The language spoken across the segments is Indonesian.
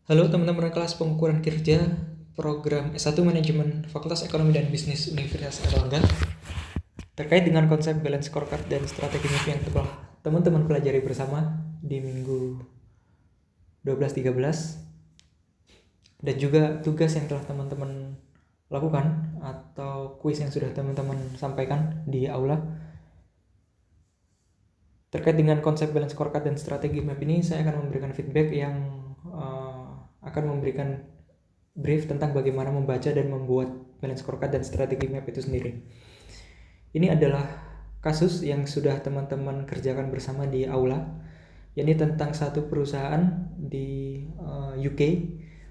Halo teman-teman kelas pengukuran kerja program S1 Manajemen Fakultas Ekonomi dan Bisnis Universitas Erlangga. Terkait dengan konsep balance scorecard dan strategi MIP yang telah teman-teman pelajari bersama di minggu 12-13 dan juga tugas yang telah teman-teman lakukan atau kuis yang sudah teman-teman sampaikan di aula. Terkait dengan konsep balance scorecard dan strategi MIP ini, saya akan memberikan feedback yang akan memberikan brief tentang bagaimana membaca dan membuat balance scorecard dan strategi map itu sendiri. Ini adalah kasus yang sudah teman-teman kerjakan bersama di aula, yakni tentang satu perusahaan di UK,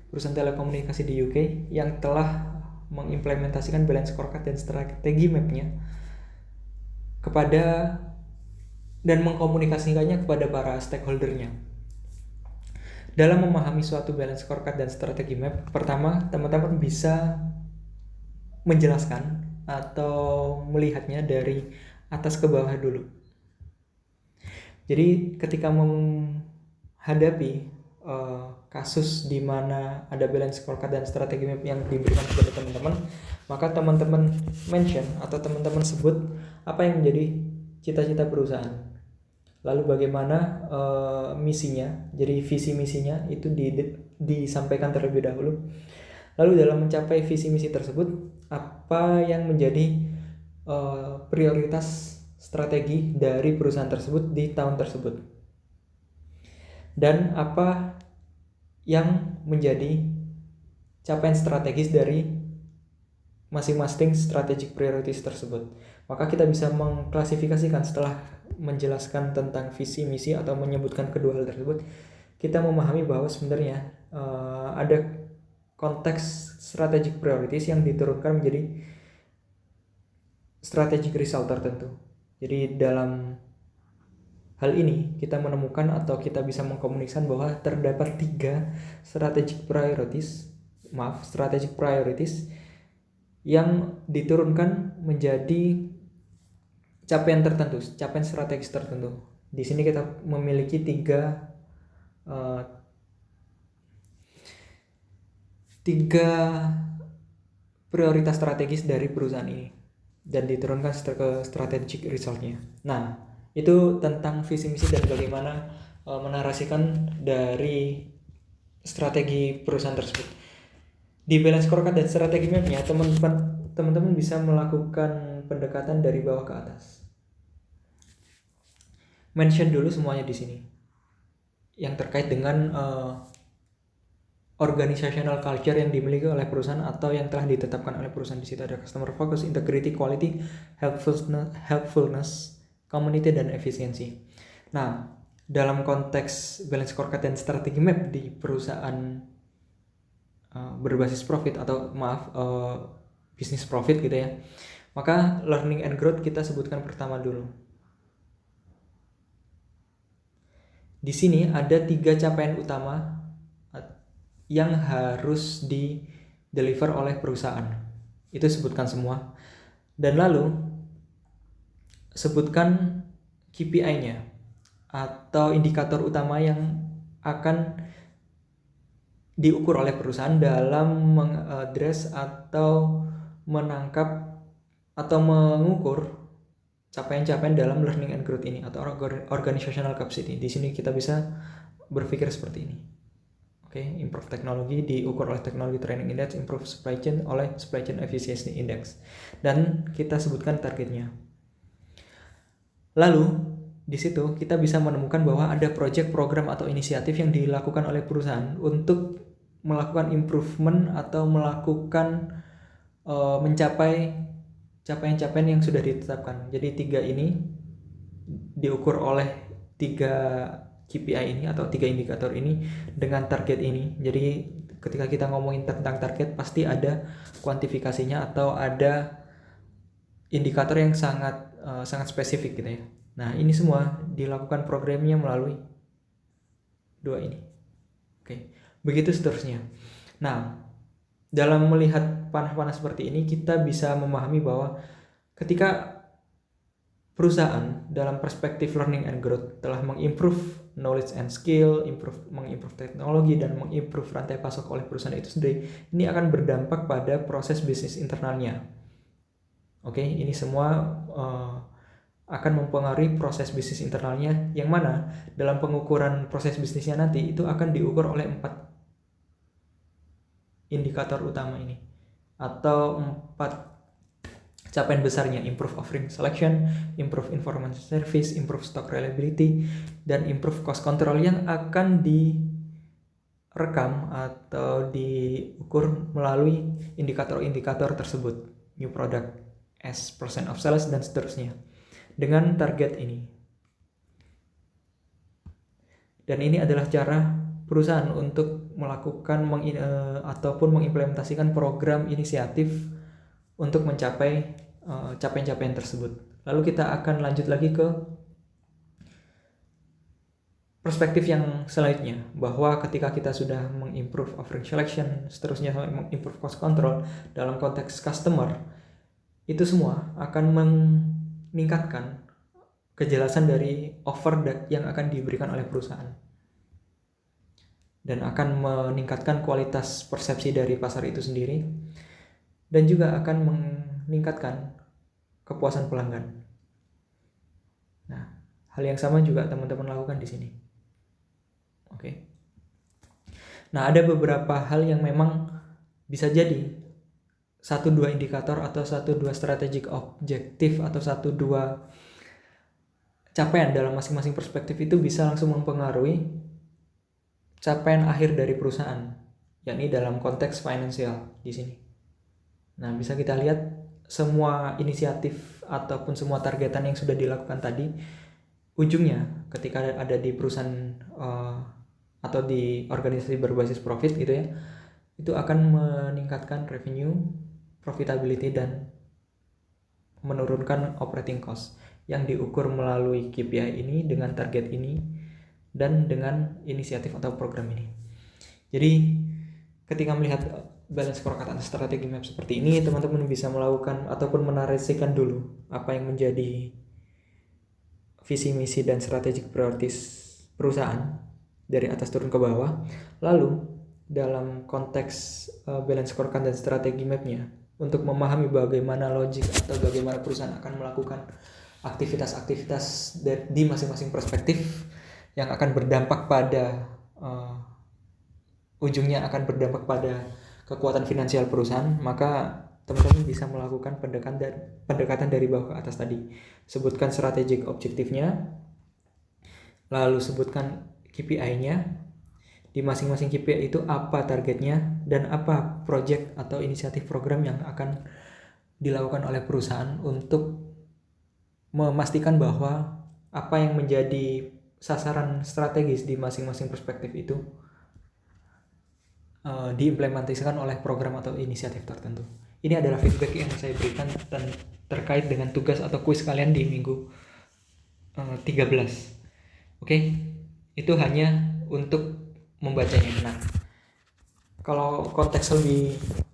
perusahaan telekomunikasi di UK yang telah mengimplementasikan balance scorecard dan strategi mapnya kepada dan mengkomunikasikannya kepada para stakeholdernya. Dalam memahami suatu balance scorecard dan strategi map, pertama teman-teman bisa menjelaskan atau melihatnya dari atas ke bawah dulu. Jadi ketika menghadapi kasus di mana ada balance scorecard dan strategi map yang diberikan kepada teman-teman, maka teman-teman mention atau teman-teman sebut apa yang menjadi cita-cita perusahaan. Lalu bagaimana misinya, jadi visi misinya itu disampaikan terlebih dahulu. Lalu dalam mencapai visi misi tersebut, apa yang menjadi prioritas strategi dari perusahaan tersebut di tahun tersebut, dan apa yang menjadi capaian strategis dari masing-masing strategic priorities tersebut. Maka kita bisa mengklasifikasikan setelah menjelaskan tentang visi misi atau menyebutkan kedua hal tersebut, kita memahami bahwa sebenarnya ada konteks strategic priorities yang diturunkan menjadi strategic result tertentu. Jadi dalam hal ini kita menemukan atau kita bisa mengkomunikasikan bahwa terdapat 3 strategic priorities yang diturunkan menjadi capaian tertentu, capaian strategis tertentu. Di sini kita memiliki 3 prioritas strategis dari perusahaan ini dan diturunkan ke strategic resultnya. Nah, itu tentang visi misi dan bagaimana menarasikan dari strategi perusahaan tersebut. Di balance scorecard dan strategi mapnya, teman-teman bisa melakukan pendekatan dari bawah ke atas. Mention dulu semuanya di sini yang terkait dengan organizational culture yang dimiliki oleh perusahaan atau yang telah ditetapkan oleh perusahaan. Di situ ada customer focus, integrity, quality, helpfulness, community, dan efisiensi. Nah, dalam konteks balance scorecard dan strategi map di perusahaan berbasis profit atau bisnis profit gitu ya, maka learning and growth kita sebutkan pertama dulu. Di sini ada 3 capaian utama yang harus di deliver oleh perusahaan. Itu sebutkan semua. Dan lalu sebutkan KPI-nya atau indikator utama yang akan diukur oleh perusahaan dalam mengadres atau menangkap atau mengukur capaian-capaian dalam learning and growth ini atau organizational capacity. Di sini kita bisa berpikir seperti ini. Oke, improve teknologi diukur oleh teknologi training index, improve supply chain oleh supply chain efficiency index, dan kita sebutkan targetnya. Lalu di situ kita bisa menemukan bahwa ada project, program, atau inisiatif yang dilakukan oleh perusahaan untuk melakukan improvement atau melakukan mencapai capaian-capaian yang sudah ditetapkan. Jadi 3 ini diukur oleh 3 KPI ini atau 3 indikator ini dengan target ini. Jadi ketika kita ngomongin tentang target pasti ada kuantifikasinya atau ada indikator yang sangat spesifik gitu ya. Nah, ini semua dilakukan programnya melalui 2 ini. Oke, begitu seterusnya. Nah, dalam melihat panah-panah seperti ini, kita bisa memahami bahwa ketika perusahaan dalam perspektif learning and growth telah mengimprove knowledge and skill, mengimprove teknologi, dan mengimprove rantai pasok oleh perusahaan itu sendiri. Ini akan berdampak pada proses bisnis internalnya. Oke, ini semua akan mempengaruhi proses bisnis internalnya, yang mana dalam pengukuran proses bisnisnya nanti itu akan diukur oleh 4 indikator utama ini, atau 4 capaian besarnya: improve offering selection, improve information service, improve stock reliability, dan improve cost control, yang akan direkam atau diukur melalui indikator-indikator tersebut, new product as percent of sales, dan seterusnya, dengan target ini. Dan ini adalah cara perusahaan untuk melakukan ataupun mengimplementasikan program inisiatif untuk mencapai capaian-capaian tersebut. Lalu kita akan lanjut lagi ke perspektif yang selanjutnya, bahwa ketika kita sudah mengimprove offering selection, seterusnya mengimprove cost control dalam konteks customer, itu semua akan meningkatkan kejelasan dari offer yang akan diberikan oleh perusahaan, dan akan meningkatkan kualitas persepsi dari pasar itu sendiri, dan juga akan meningkatkan kepuasan pelanggan. Nah, hal yang sama juga teman-teman lakukan di sini. Oke. Nah, ada beberapa hal yang memang bisa jadi 1-2 indikator atau 1-2 strategic objektif atau 1-2 capaian dalam masing-masing perspektif itu bisa langsung mempengaruhi capaian akhir dari perusahaan, yakni dalam konteks finansial di sini. Nah, bisa kita lihat semua inisiatif ataupun semua targetan yang sudah dilakukan tadi, ujungnya ketika ada di perusahaan atau di organisasi berbasis profit gitu ya, itu akan meningkatkan revenue, profitability, dan menurunkan operating cost yang diukur melalui KPI ini, dengan target ini, dan dengan inisiatif atau program ini. Jadi ketika melihat balance scorecard atau strategi map seperti ini, teman-teman bisa melakukan ataupun menarasikan dulu apa yang menjadi visi misi dan strategic priorities perusahaan dari atas turun ke bawah. Lalu dalam konteks balance scorecard dan strategi mapnya, untuk memahami bagaimana logik atau bagaimana perusahaan akan melakukan aktivitas-aktivitas di masing-masing perspektif yang akan berdampak pada ujungnya akan berdampak pada kekuatan finansial perusahaan, maka teman-teman bisa melakukan pendekatan dari bawah ke atas tadi. Sebutkan strategic objektifnya, lalu sebutkan KPI-nya, di masing-masing KPI itu apa targetnya, dan apa project atau inisiatif program yang akan dilakukan oleh perusahaan untuk memastikan bahwa apa yang menjadi sasaran strategis di masing-masing perspektif itu diimplementasikan oleh program atau inisiatif tertentu. Ini adalah feedback yang saya berikan terkait dengan tugas atau kuis kalian di minggu 13. Oke, itu hanya untuk membacanya. Nah, kalau konteks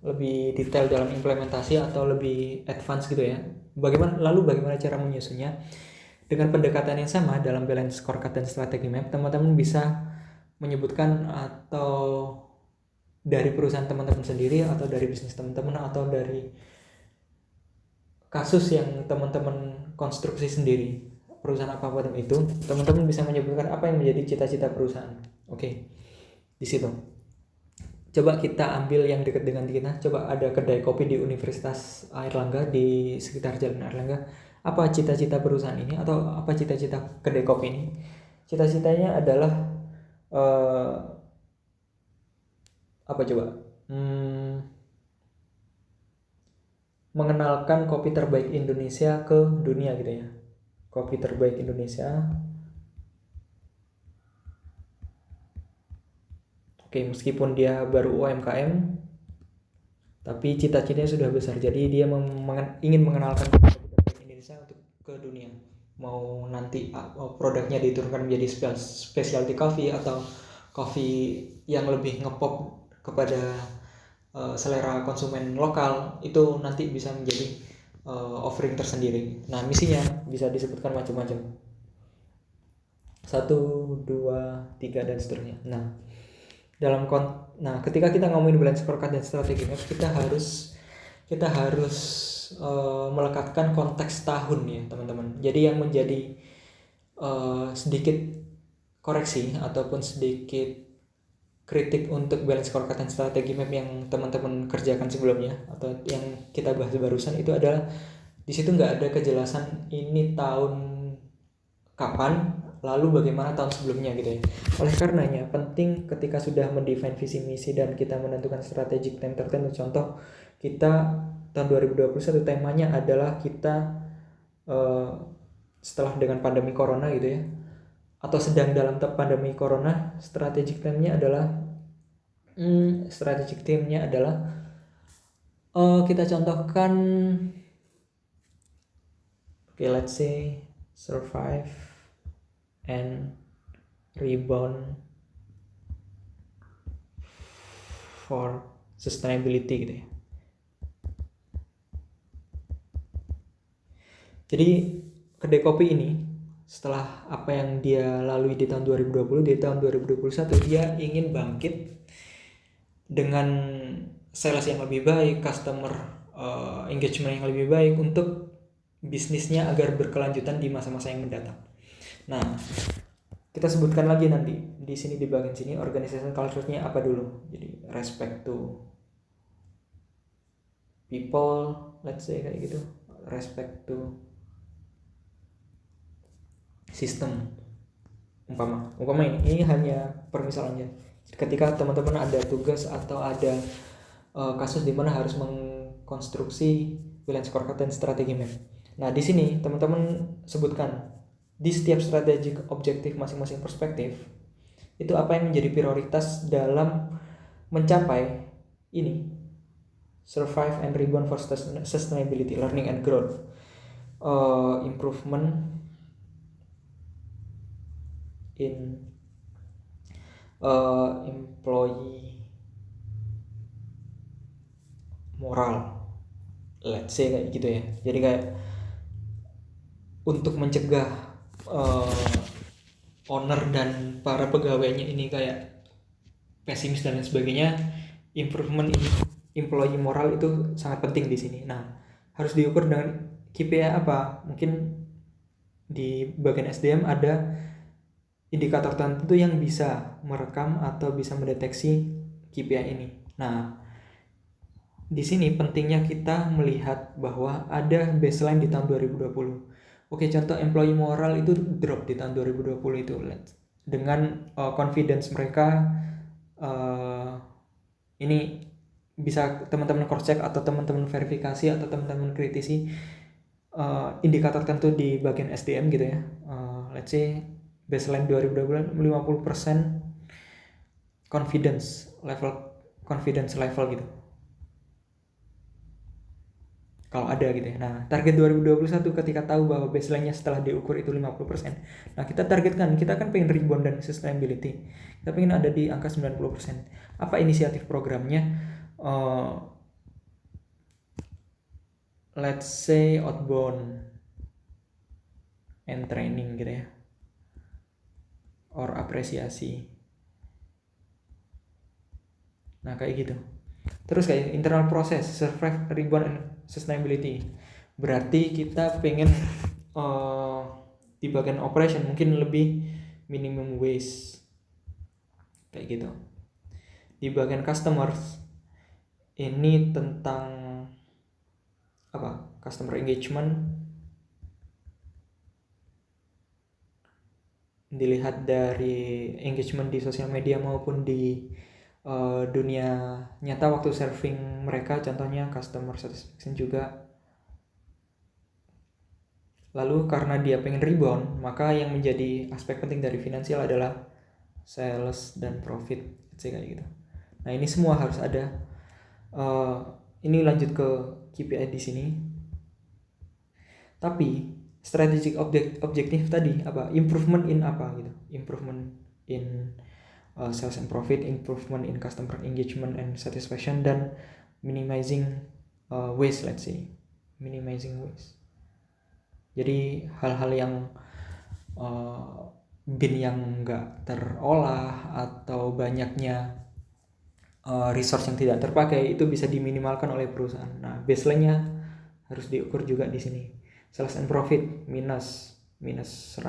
lebih detail dalam implementasi atau lebih advance gitu ya, bagaimana cara menyusunnya? Dengan pendekatan yang sama dalam balance scorecard dan strategi map, teman-teman bisa menyebutkan atau dari perusahaan teman-teman sendiri, atau dari bisnis teman-teman, atau dari kasus yang teman-teman konstruksi sendiri, perusahaan apapun itu, teman-teman bisa menyebutkan apa yang menjadi cita-cita perusahaan. Oke, di situ. Coba kita ambil yang dekat dengan kita. Coba ada kedai kopi di Universitas Airlangga, di sekitar Jalan Airlangga. Apa cita-cita perusahaan ini, atau apa cita-cita kedai kopi ini? Cita-citanya adalah apa coba? Mengenalkan kopi terbaik Indonesia ke dunia gitu ya. Kopi terbaik Indonesia. Oke, meskipun dia baru UMKM, tapi cita-citanya sudah besar. Jadi dia ingin mengenalkan kopi terbaik Indonesia untuk ke dunia. Mau nanti produknya diturunkan menjadi specialty coffee, atau coffee yang lebih ngepop kepada selera konsumen lokal, itu nanti bisa menjadi offering tersendiri. Nah, misinya bisa disebutkan macam-macam. 1, 2, 2, 3 dan seterusnya. Nah, ketika kita ngomongin balance scorecard dan strategi map, kita harus melekatkan konteks tahun ya teman-teman. Jadi yang menjadi sedikit koreksi ataupun sedikit kritik untuk balance scorecard dan strategi map yang teman-teman kerjakan sebelumnya atau yang kita bahas barusan itu adalah di situ nggak ada kejelasan ini tahun kapan lalu bagaimana tahun sebelumnya gitu ya. Oleh karenanya penting ketika sudah mendefine visi misi dan kita menentukan strategic time tertentu. Contoh kita tahun 2021 temanya adalah kita setelah dengan pandemi corona gitu ya, atau sedang dalam pandemi corona, strategic time-nya adalah kita contohkan let's say survive and rebound for sustainability gitu ya. Jadi kedai kopi ini setelah apa yang dia lalui di tahun 2020, di tahun 2021 dia ingin bangkit dengan sales yang lebih baik, customer engagement yang lebih baik untuk bisnisnya agar berkelanjutan di masa-masa yang mendatang. Nah, kita sebutkan lagi nanti di sini di bagian sini organization culture-nya apa dulu. Jadi respect to people, let's say kayak gitu, respect to sistem. Umpama ini hanya permisalannya. Ketika teman-teman ada tugas atau ada kasus di mana harus mengkonstruksi balance scorecard dan strategi map. Nah, di sini teman-teman sebutkan di setiap strategic objektif masing-masing perspektif itu apa yang menjadi prioritas dalam mencapai ini survive and rebound for sustainability, learning and growth, improvement in employee moral, let's say kayak gitu ya. Jadi kayak untuk mencegah owner dan para pegawainya ini kayak pesimis dan lain sebagainya, improvement in employee moral itu sangat penting di sini. Nah, harus diukur dengan KPI apa? Mungkin di bagian SDM ada indikator tertentu yang bisa merekam atau bisa mendeteksi KPI ini. Nah, di sini pentingnya kita melihat bahwa ada baseline di tahun 2020. Oke, contoh employee moral itu drop di tahun 2020 itu. Dengan confidence mereka ini bisa teman-teman cross check atau teman-teman verifikasi atau teman-teman kritisi indikator tertentu di bagian SDM gitu ya. Let's say baseline 2020 50% confidence level gitu. Kalau ada gitu ya. Nah, target 2021 ketika tahu bahwa baseline-nya setelah diukur itu 50%. Nah, kita targetkan, kita kan pengen rebound dan sustainability. Kita pengen ada di angka 90%. Apa inisiatif programnya? Let's say outbound and training gitu ya. Or apresiasi. Nah, kayak gitu. Terus kayak internal proses, survive, rebound, and sustainability. Berarti kita pengen di bagian operation mungkin lebih minimum waste kayak gitu. Di bagian customers ini tentang apa? Customer engagement. Dilihat dari engagement di sosial media maupun di dunia nyata waktu surfing mereka, contohnya customer satisfaction juga. Lalu karena dia pengen rebound, maka yang menjadi aspek penting dari finansial adalah sales dan profit, kayak gitu. Nah, ini semua harus ada. Ini lanjut ke KPI di sini. Tapi strategic objektif tadi apa? Improvement in apa gitu? Improvement in sales and profit, improvement in customer engagement and satisfaction, dan minimizing waste, let's say minimizing waste. Jadi hal-hal yang bin yang nggak terolah atau banyaknya resource yang tidak terpakai itu bisa diminimalkan oleh perusahaan. Nah, baseline-nya harus diukur juga di sini. Sales and profit minus 100,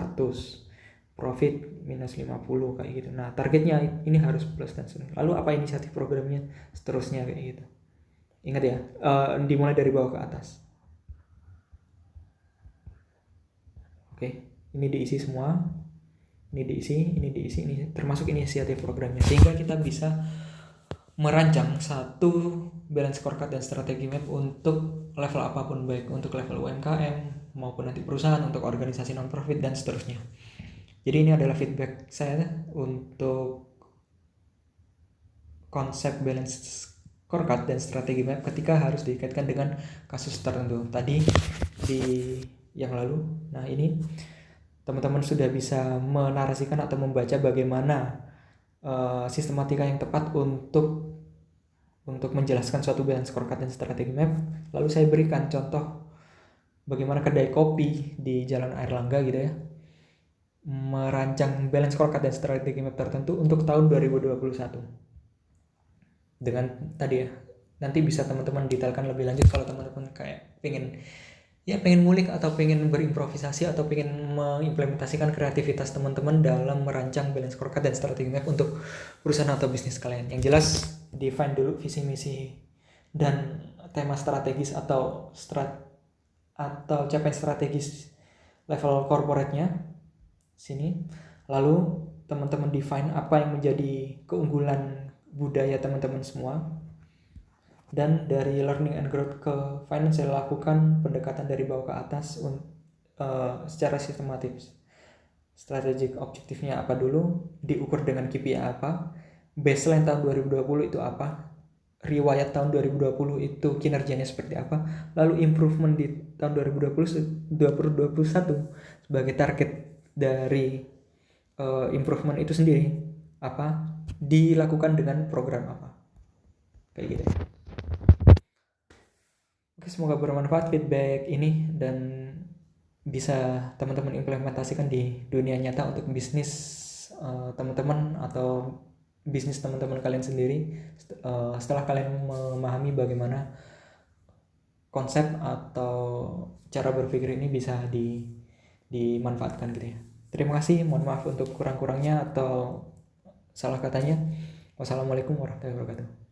profit minus 50 kayak gitu. Nah, targetnya ini harus plus dan seterusnya. Lalu apa inisiatif programnya? Seterusnya kayak gitu. Ingat ya, dimulai dari bawah ke atas. Oke, ini diisi semua. Ini diisi, ini termasuk inisiatif programnya. Sehingga kita bisa merancang satu balance scorecard dan strategi map untuk level apapun, baik untuk level UMKM maupun nanti perusahaan, untuk organisasi non-profit dan seterusnya. Jadi ini adalah feedback saya untuk konsep balance scorecard dan strategi map ketika harus dikaitkan dengan kasus tertentu. Tadi di yang lalu, nah ini teman-teman sudah bisa menarasikan atau membaca bagaimana sistematika yang tepat untuk menjelaskan suatu balance scorecard dan strategi map. Lalu saya berikan contoh bagaimana kedai kopi di Jalan Airlangga gitu ya merancang balance scorecard dan strategi map tertentu untuk tahun 2021. Dengan tadi ya, nanti bisa teman-teman detailkan lebih lanjut kalau teman-teman kayak pengen ngulik atau pengen berimprovisasi atau pengen mengimplementasikan kreativitas teman-teman dalam merancang balance scorecard dan strategi map untuk perusahaan atau bisnis kalian. Yang jelas define dulu visi misi dan tema strategis atau capaian strategis level corporate-nya sini. Lalu teman-teman define apa yang menjadi keunggulan budaya teman-teman semua. Dan dari learning and growth ke finance saya lakukan pendekatan dari bawah ke atas secara sistematis. Strategic objektifnya apa dulu, diukur dengan KPI apa, baseline tahun 2020 itu apa, riwayat tahun 2020 itu kinerjanya seperti apa, lalu improvement di tahun 2021 sebagai target dari improvement itu sendiri apa, dilakukan dengan program apa, kayak gitu. Oke, semoga bermanfaat feedback ini dan bisa teman-teman implementasikan di dunia nyata untuk bisnis teman-teman atau bisnis teman-teman kalian sendiri setelah kalian memahami bagaimana konsep atau cara berpikir ini bisa dimanfaatkan gitu ya. Terima kasih, mohon maaf untuk kurang-kurangnya atau salah katanya. Wassalamualaikum warahmatullahi wabarakatuh.